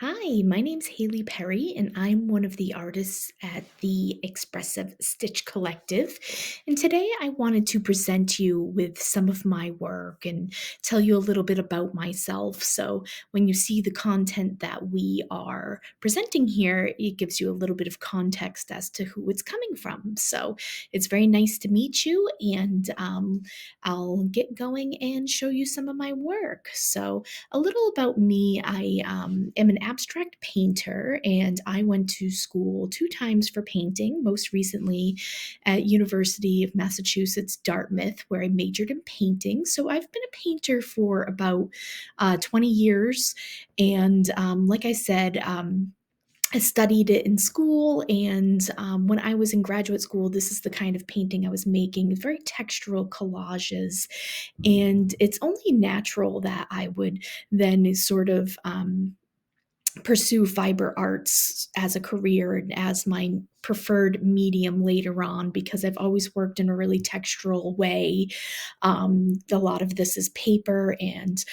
Hi, my name's Hayley Perry, and I'm one of the artists at the Expressive Stitch Collective. And today I wanted to present you with some of my work and tell you a little bit about myself. So when you see the content that we are presenting here, it gives you a little bit of context as to who it's coming from. So it's very nice to meet you, and I'll get going and show you some of my work. So a little about me. I am an abstract painter, and I went to school 2 times for painting, most recently at University of Massachusetts, Dartmouth, where I majored in painting. So I've been a painter for about 20 years. And like I said, I studied it in school, and when I was in graduate school, this is the kind of painting I was making, very textural collages. And it's only natural that I would then sort of pursue fiber arts as a career and as my preferred medium later on, because I've always worked in a really textural way. A lot of this is paper and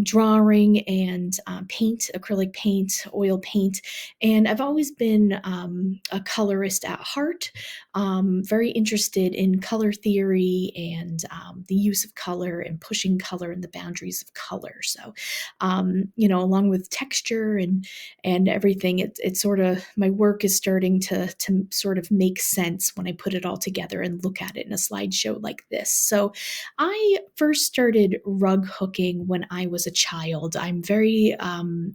drawing and paint, acrylic paint, oil paint. And I've always been a colorist at heart, very interested in color theory and the use of color and pushing color and the boundaries of color. So along with texture and everything, it sort of, my work is starting to sort of make sense when I put it all together and look at it in a slideshow like this. So I first started rug hooking when I was a child. I'm very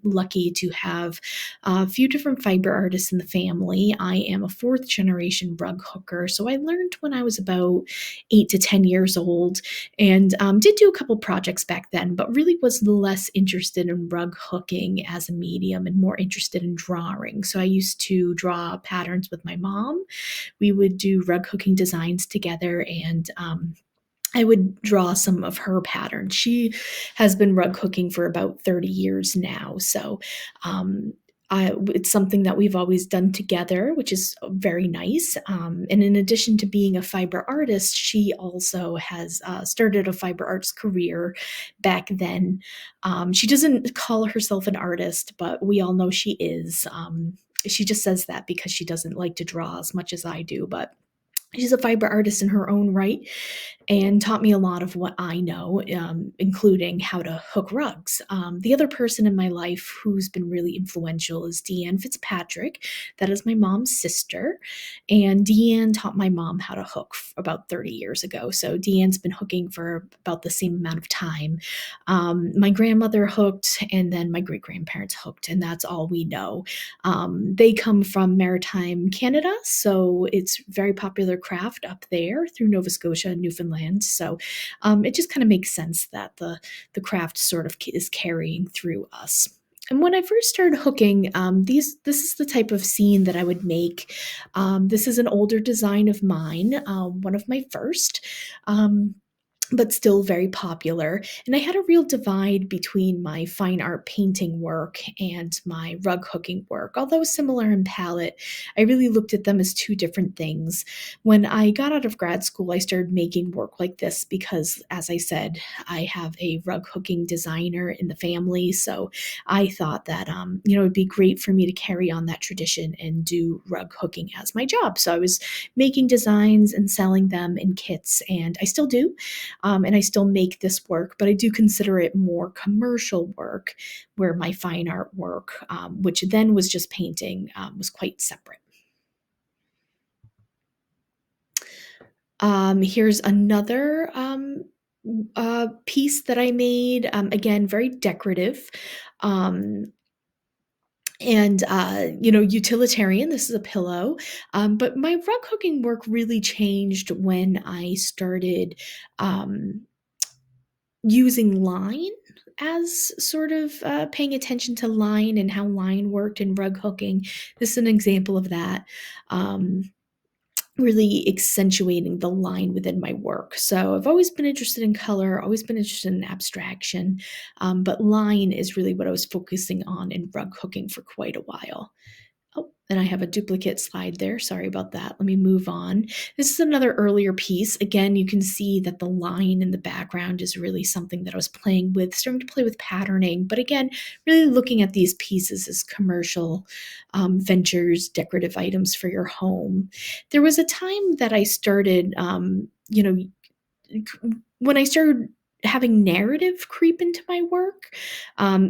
lucky to have a few different fiber artists in the family. I am a fourth generation rug hooker, so I learned when I was about 8 to 10 years old, and did do a couple projects back then, but really was less interested in rug hooking as a medium and more interested in drawing. So I used to draw patterns with my mom. We would do rug hooking designs together, and I would draw some of her patterns. She has been rug hooking for about 30 years now. So um, it's something that we've always done together, which is very nice. And in addition to being a fiber artist, she also has started a fiber arts career back then. She doesn't call herself an artist, but we all know she is. She just says that because she doesn't like to draw as much as I do, but she's a fiber artist in her own right and taught me a lot of what I know, including how to hook rugs. The other person in my life who's been really influential is Deanne Fitzpatrick. That is my mom's sister. And Deanne taught my mom how to hook about 30 years ago. So Deanne's been hooking for about the same amount of time. My grandmother hooked, and then my great grandparents hooked, and that's all we know. They come from maritime Canada, so it's very popular craft up there through Nova Scotia and Newfoundland. So it just kind of makes sense that the craft sort of is carrying through us. And when I first started hooking, this is the type of scene that I would make. This is an older design of mine, one of my first. But still very popular. And I had a real divide between my fine art painting work and my rug hooking work. Although similar in palette, I really looked at them as two different things. When I got out of grad school, I started making work like this because, as I said, I have a rug hooking designer in the family. So I thought that, it'd be great for me to carry on that tradition and do rug hooking as my job. So I was making designs and selling them in kits, and I still do. And I still make this work, but I do consider it more commercial work, where my fine art work, which then was just painting, was quite separate. Here's another piece that I made, again, very decorative. Um, and utilitarian. This is a pillow. But my rug hooking work really changed when I started using line as sort of paying attention to line and how line worked in rug hooking. This is an example of that. Um, Really accentuating the line within my work. So I've always been interested in color, always been interested in abstraction, but line is really what I was focusing on in rug hooking for quite a while. Oh, and I have a duplicate slide there. Sorry about that. Let me move on. This is another earlier piece. Again, you can see that the line in the background is really something that I was playing with, starting to play with patterning. But again, really looking at these pieces as commercial ventures, decorative items for your home. There was a time that I started, when I started having narrative creep into my work,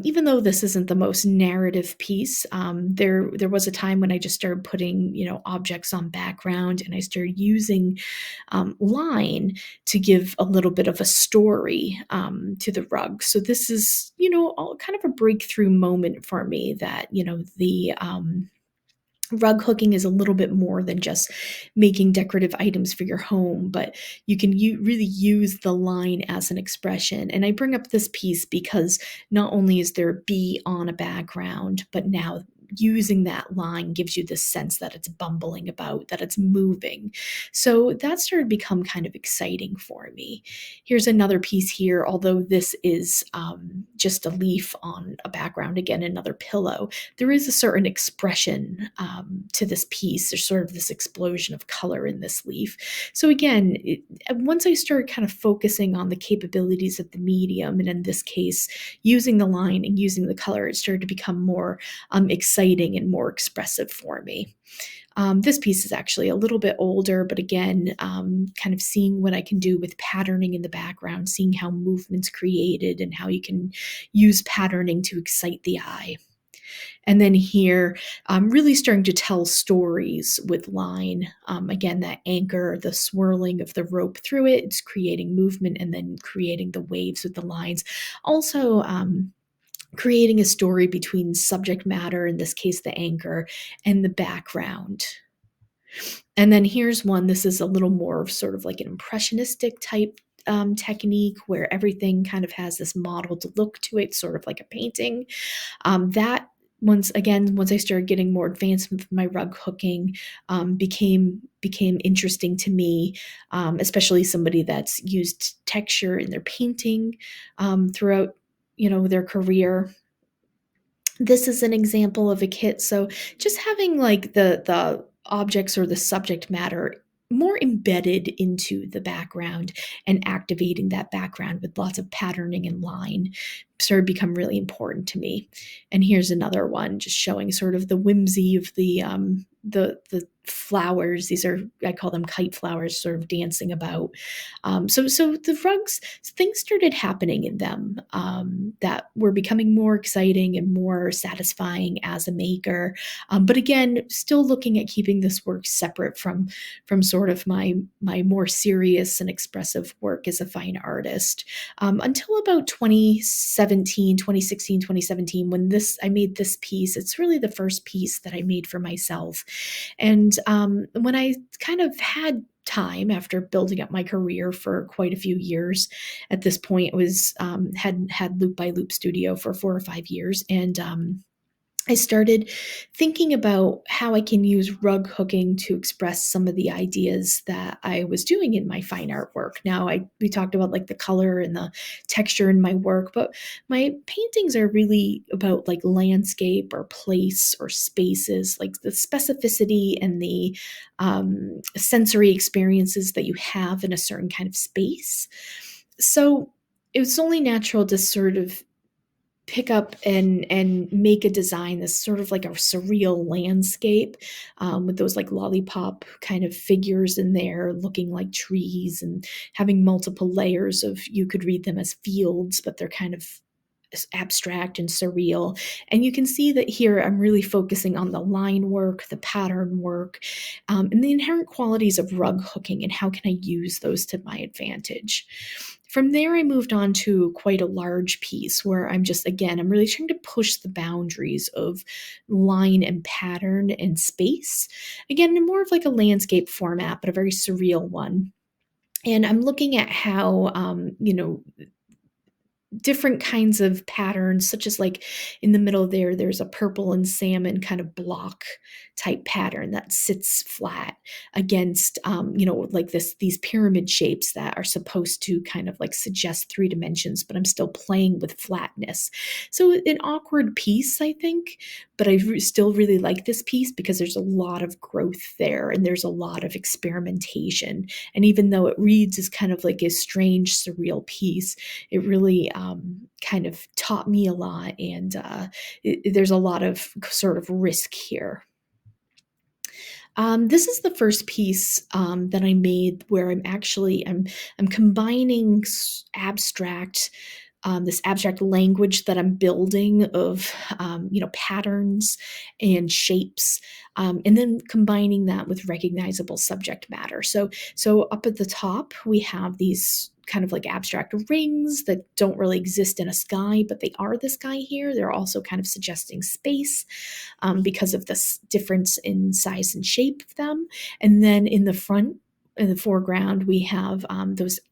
even though this isn't the most narrative piece, there was a time when I just started putting objects on background, and I started using line to give a little bit of a story to the rug. So this is all kind of a breakthrough moment for me that the rug hooking is a little bit more than just making decorative items for your home, but you can really use the line as an expression. And I bring up this piece because not only is there a bee on a background, but now using that line gives you this sense that it's bumbling about, that it's moving. So that started to become kind of exciting for me. Here's another piece here, although this is just a leaf on a background, again, another pillow. There is a certain expression to this piece. There's sort of this explosion of color in this leaf. So again, once I started kind of focusing on the capabilities of the medium, and in this case, using the line and using the color, it started to become more exciting and more expressive for me. This piece is actually a little bit older, but again, kind of seeing what I can do with patterning in the background, seeing how movement's created and how you can use patterning to excite the eye. And then here, I'm really starting to tell stories with line. Again, that anchor, the swirling of the rope through it, it's creating movement and then creating the waves with the lines. Also, creating a story between subject matter, in this case, the anchor, and the background. And then here's one. This is a little more of sort of like an impressionistic type technique where everything kind of has this modeled look to it, sort of like a painting. That once I started getting more advanced with my rug hooking, became interesting to me, especially somebody that's used texture in their painting throughout their career. This is an example of a kit. So just having like the objects or the subject matter more embedded into the background and activating that background with lots of patterning and line started to become really important to me. And here's another one just showing sort of the whimsy of the flowers. These are, I call them kite flowers, sort of dancing about. So the rugs, things started happening in them that were becoming more exciting and more satisfying as a maker. But again, still looking at keeping this work separate from sort of my more serious and expressive work as a fine artist. Until about 2016, 2017, when I made this piece. It's really the first piece that I made for myself. And when I kind of had time after building up my career for quite a few years, at this point, it was had Loop by Loop Studio for 4 or 5 years, and I started thinking about how I can use rug hooking to express some of the ideas that I was doing in my fine art work. Now, we talked about like the color and the texture in my work, but my paintings are really about like landscape or place or spaces, like the specificity and the sensory experiences that you have in a certain kind of space. So it was only natural to sort of pick up and make a design that's sort of like a surreal landscape, with those like lollipop kind of figures in there looking like trees and having multiple layers of, you could read them as fields, but they're kind of abstract and surreal. And you can see that here I'm really focusing on the line work, the pattern work, and the inherent qualities of rug hooking and how can I use those to my advantage. From there, I moved on to quite a large piece where I'm really trying to push the boundaries of line and pattern and space. Again, in more of like a landscape format, but a very surreal one. And I'm looking at how, different kinds of patterns, such as like in the middle there, there's a purple and salmon kind of block type pattern that sits flat against, like these pyramid shapes that are supposed to kind of like suggest 3 dimensions, but I'm still playing with flatness. So an awkward piece, I think, but still really like this piece because there's a lot of growth there and there's a lot of experimentation. And even though it reads as kind of like a strange, surreal piece, it really kind of taught me a lot, and there's a lot of sort of risk here. This is the first piece that I made where I'm combining abstract this abstract language that I'm building of patterns and shapes, and then combining that with recognizable subject matter. So up at the top we have these kind of like abstract rings that don't really exist in a sky, but they are the sky here. They're also kind of suggesting space because of this difference in size and shape of them. And then in the foreground, we have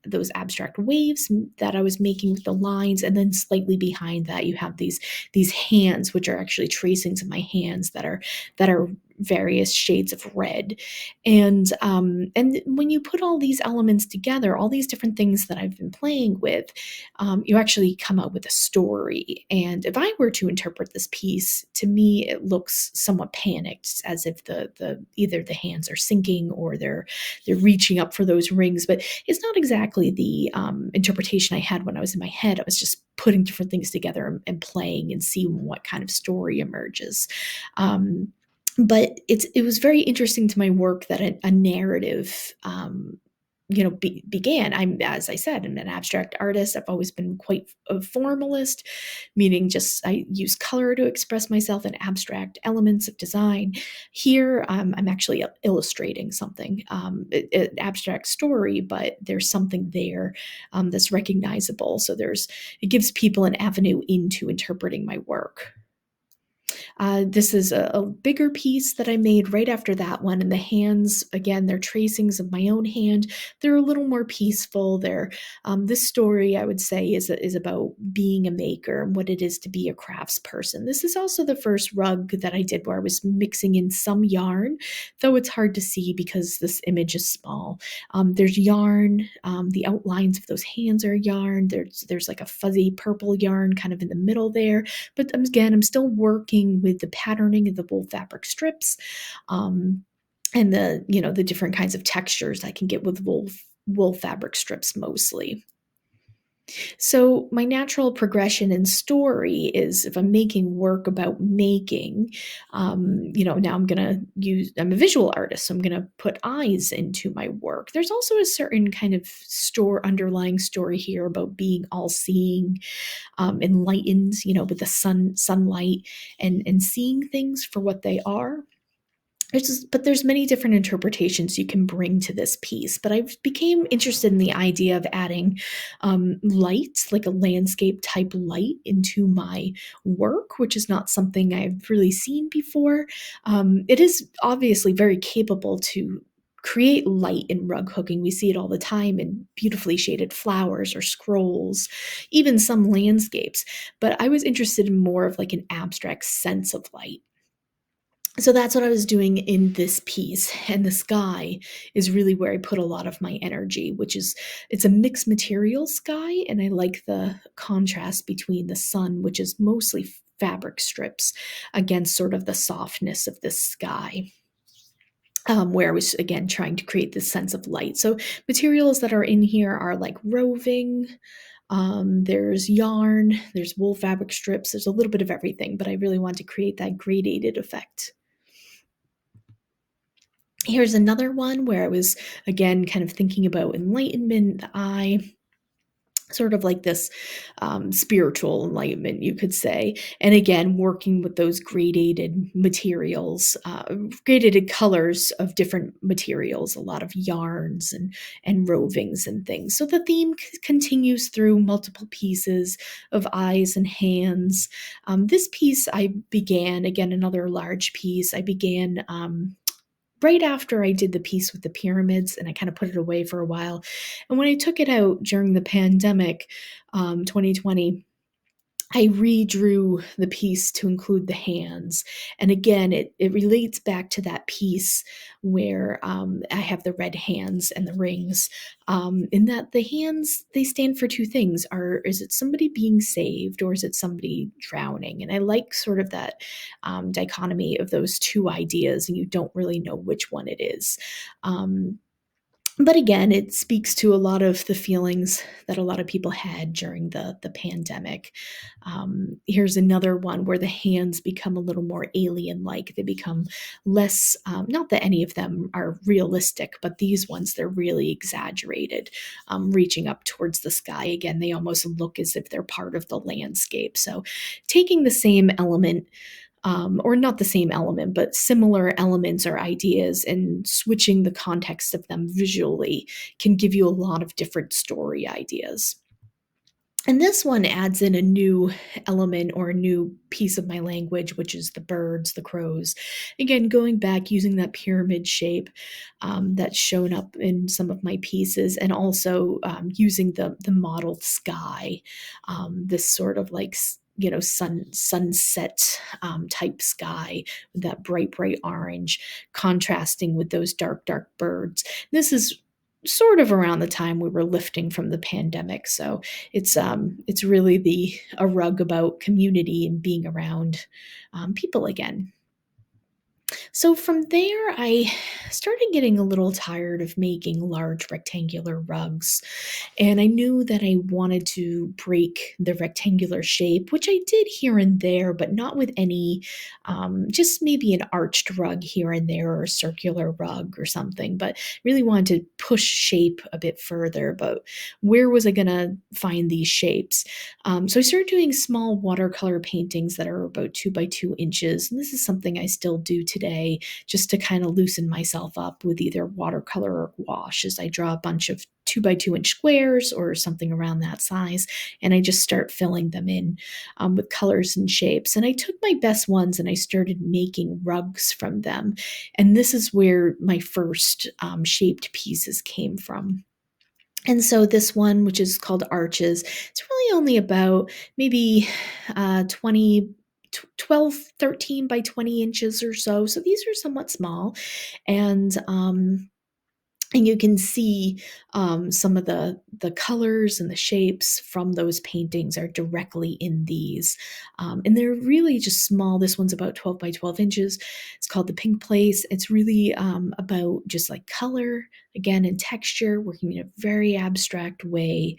those abstract waves that I was making with the lines, and then slightly behind that, you have these hands, which are actually tracings of my hands that are various shades of red. And when you put all these elements together, all these different things that I've been playing with, you actually come up with a story. And if I were to interpret this piece, to me, it looks somewhat panicked, as if the either the hands are sinking or they're reaching up for those rings. But it's not exactly the interpretation I had when I was in my head. I was just putting different things together and playing and seeing what kind of story emerges. But it was very interesting to my work that a narrative began. As I said, I'm an abstract artist. I've always been quite a formalist, meaning just I use color to express myself in abstract elements of design. Here, I'm actually illustrating something, an abstract story, but there's something there that's recognizable. So it gives people an avenue into interpreting my work. This is a bigger piece that I made right after that one. And the hands, again, they're tracings of my own hand. They're a little more peaceful. This story, I would say, is about being a maker and what it is to be a craftsperson. This is also the first rug that I did where I was mixing in some yarn, though it's hard to see because this image is small. There's yarn. The outlines of those hands are yarn. There's like a fuzzy purple yarn kind of in the middle there. But again, I'm still working with the patterning of the wool fabric strips, and the different kinds of textures I can get with wool fabric strips mostly. So my natural progression in story is, if I'm making work about making, now I'm a visual artist, so I'm gonna put eyes into my work. There's also a certain kind of underlying story here about being all seeing, enlightened, with the sunlight, and seeing things for what they are. But there's many different interpretations you can bring to this piece. But I became interested in the idea of adding light, like a landscape type light, into my work, which is not something I've really seen before. It is obviously very capable to create light in rug hooking. We see it all the time in beautifully shaded flowers or scrolls, even some landscapes. But I was interested in more of like an abstract sense of light. So that's what I was doing in this piece, and the sky is really where I put a lot of my energy, it's a mixed material sky, and I like the contrast between the sun, which is mostly fabric strips, against sort of the softness of the sky. Where I was, again, trying to create this sense of light. So materials that are in here are like roving, there's yarn, there's wool fabric strips, there's a little bit of everything, but I really want to create that gradated effect. Here's another one where I was, again, kind of thinking about enlightenment, the eye, sort of like this spiritual enlightenment, you could say. And again, working with those gradated materials, gradated colors of different materials, a lot of yarns and rovings and things. So the theme continues through multiple pieces of eyes and hands. This piece I began, again, another large piece, I began right after I did the piece with the pyramids, and I kind of put it away for a while. And when I took it out during the pandemic, 2020, I redrew the piece to include the hands. And again, it relates back to that piece where I have the red hands and the rings. In that the hands, they stand for two things. Is it somebody being saved, or is it somebody drowning? And I like sort of that dichotomy of those two ideas, and you don't really know which one it is. Um, but again, it speaks to a lot of the feelings that a lot of people had during the pandemic. Here's another one where the hands become a little more alien-like. They become less, not that any of them are realistic, but these ones, they're really exaggerated, reaching up towards the sky. Again, they almost look as if they're part of the landscape. So taking the same element, or not the same element, but similar elements or ideas, and switching the context of them visually can give you a lot of different story ideas. And this one adds in a new element or a new piece of my language, which is the birds, the crows. Again, going back, using that pyramid shape that's shown up in some of my pieces, and also using the modeled sky, this sort of like sunset type sky with that bright orange contrasting with those dark birds. This is sort of around the time we were lifting from the pandemic, so it's really the a rug about community and being around people again. So from there, I started getting a little tired of making large rectangular rugs, and I knew that I wanted to break the rectangular shape, which I did here and there, but not with any, just maybe an arched rug here and there, or a circular rug or something, but really wanted to push shape a bit further. But where was I going to find these shapes? So I started doing small watercolor paintings that are about 2 by 2 inches. And this is something I still do today, just to kind of loosen myself up with either watercolor or gouache, as I draw a bunch of 2 by 2 inch squares or something around that size. And I just start filling them in with colors and shapes. And I took my best ones and I started making rugs from them. And this is where my first shaped pieces came from. And so this one, which is called Arches, it's really only about maybe 12, 13 by 20 inches or so. So these are somewhat small. And and you can see some of the colors and the shapes from those paintings are directly in these. And they're really just small. This one's about 12 by 12 inches. It's called The Pink Place. It's really about just like color, again, and texture, working in a very abstract way.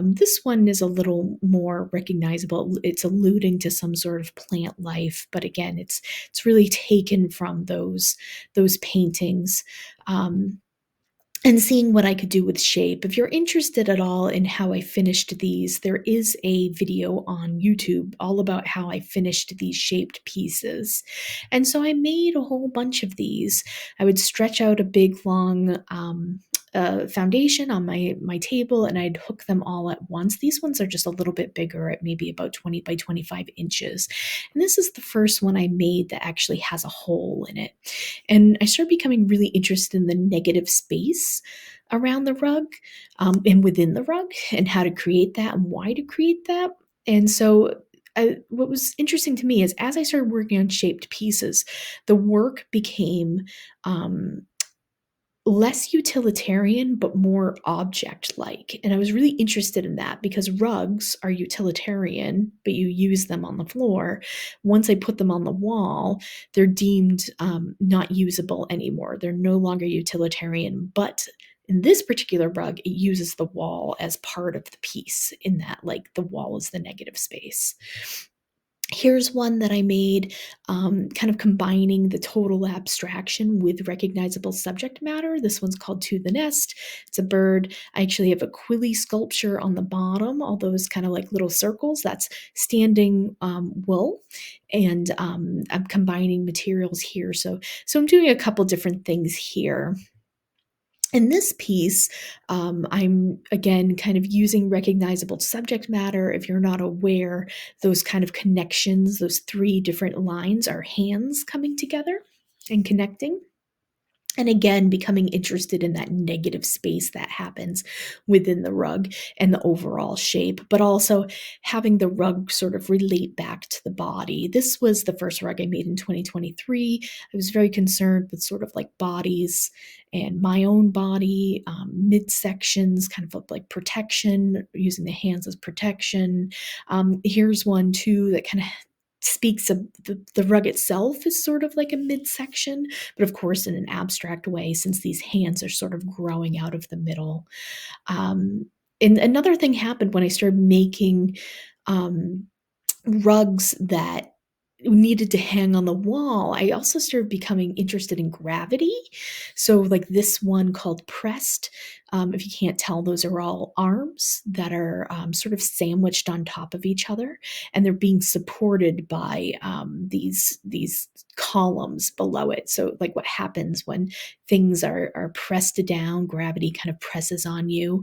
This one is a little more recognizable. It's alluding to some sort of plant life, but again, it's really taken from those paintings. And seeing what I could do with shape. If you're interested at all in how I finished these, there is a video on YouTube all about how I finished these shaped pieces. And so I made a whole bunch of these. I would stretch out a big long foundation on my table, and I'd hook them all at once. These ones are just a little bit bigger, at maybe about 20 by 25 inches. And this is the first one I made that actually has a hole in it. And I started becoming really interested in the negative space around the rug, and within the rug, and how to create that and why to create that. And so what was interesting to me is, as I started working on shaped pieces, the work became less utilitarian, but more object-like. And I was really interested in that because rugs are utilitarian, but you use them on the floor. Once I put them on the wall, they're deemed not usable anymore. They're no longer utilitarian, but in this particular rug, it uses the wall as part of the piece, in that, like, the wall is the negative space. Here's one that I made, kind of combining the total abstraction with recognizable subject matter. This one's called To the Nest. It's a bird. I actually have a quilly sculpture on the bottom, all those kind of like little circles. That's standing wool. And I'm combining materials here. So I'm doing a couple different things here. In this piece, I'm again kind of using recognizable subject matter. If you're not aware, those kind of connections, those three different lines are hands coming together and connecting. And again, becoming interested in that negative space that happens within the rug and the overall shape, but also having the rug sort of relate back to the body. This was the first rug I made in 2023. I was very concerned with sort of like bodies and my own body, midsections, kind of like protection, using the hands as protection. Here's one too that kind of speaks of the rug itself is sort of like a midsection, but of course in an abstract way, since these hands are sort of growing out of the middle. And another thing happened when I started making um, rugs that needed to hang on the wall. I also started becoming interested in gravity. So, like this one called Pressed. If you can't tell, those are all arms that are sort of sandwiched on top of each other, and they're being supported by these columns below it. So, like what happens when things are pressed down, gravity kind of presses on you.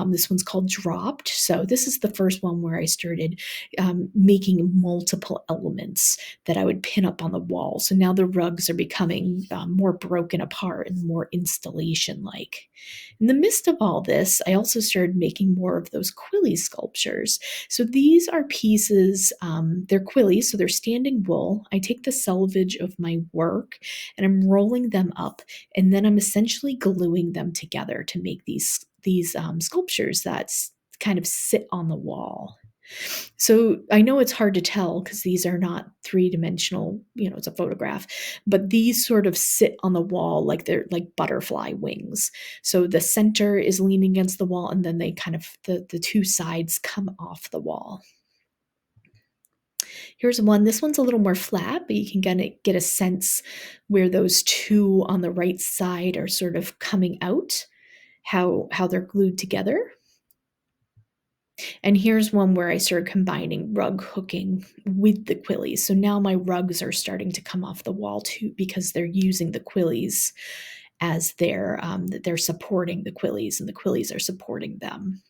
This one's called Dropped. So, this is the first one where I started making multiple elements that I would pin up on the wall. So now the rugs are becoming more broken apart and more installation like. In the midst of all this, I also started making more of those quilly sculptures. So these are pieces, they're quilly, so they're standing wool. I take the selvage of my work and I'm rolling them up, and then I'm essentially gluing them together to make these sculptures that kind of sit on the wall. So I know it's hard to tell because these are not three-dimensional, it's a photograph, but these sort of sit on the wall like they're like butterfly wings. So the center is leaning against the wall, and then they kind of the two sides come off the wall. Here's one. This one's a little more flat, but you can get a sense where those two on the right side are sort of coming out, how they're glued together. And here's one where I started combining rug hooking with the quillies. So now my rugs are starting to come off the wall too, because they're using the quillies as they're supporting the quillies, and the quillies are supporting them.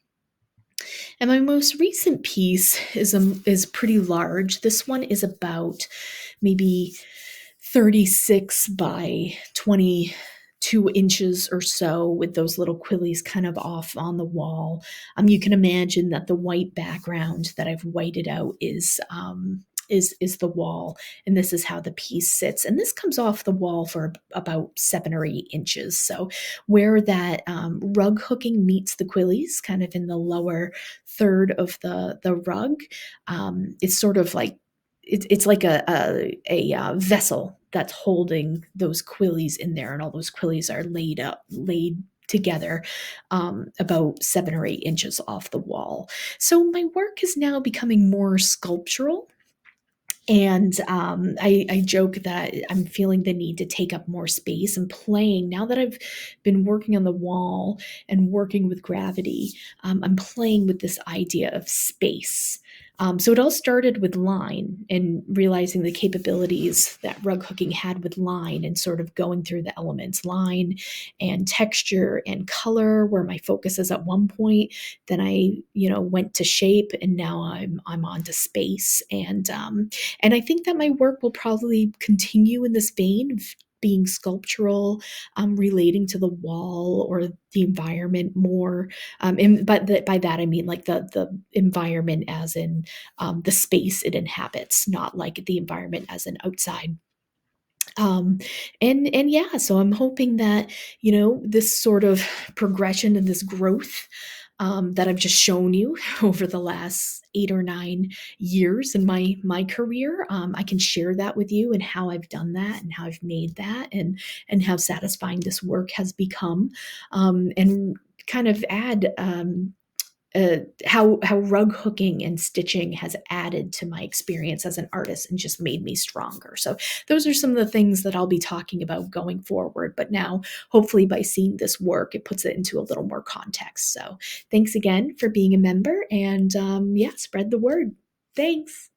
And my most recent piece is pretty large. This one is about maybe 36 by 22 inches or so, with those little quillies kind of off on the wall. You can imagine that the white background that I've whited out is the wall, and this is how the piece sits. And this comes off the wall for about 7 or 8 inches. So where that rug hooking meets the quillies, kind of in the lower third of the rug, it's sort of like it's like a vessel that's holding those quillies in there, and all those quillies are laid together about 7 or 8 inches off the wall. So my work is now becoming more sculptural. And I joke that I'm feeling the need to take up more space and playing. Now that I've been working on the wall and working with gravity, I'm playing with this idea of space. So it all started with line and realizing the capabilities that rug hooking had with line, and sort of going through the elements, line and texture and color, where my focus is at one point. Then I, went to shape, and now I'm on to space. And I think that my work will probably continue in this vein of being sculptural, relating to the wall or the environment more. But by that I mean like the environment as in the space it inhabits, not like the environment as an outside. Um, and yeah, so I'm hoping that this sort of progression and this growth that I've just shown you over the last 8 or 9 years in my career, I can share that with you, and how I've done that, and how I've made that, and how satisfying this work has become, and kind of add how rug hooking and stitching has added to my experience as an artist and just made me stronger. So those are some of the things that I'll be talking about going forward. But now, hopefully, by seeing this work, it puts it into a little more context. So thanks again for being a member, and yeah, spread the word. Thanks.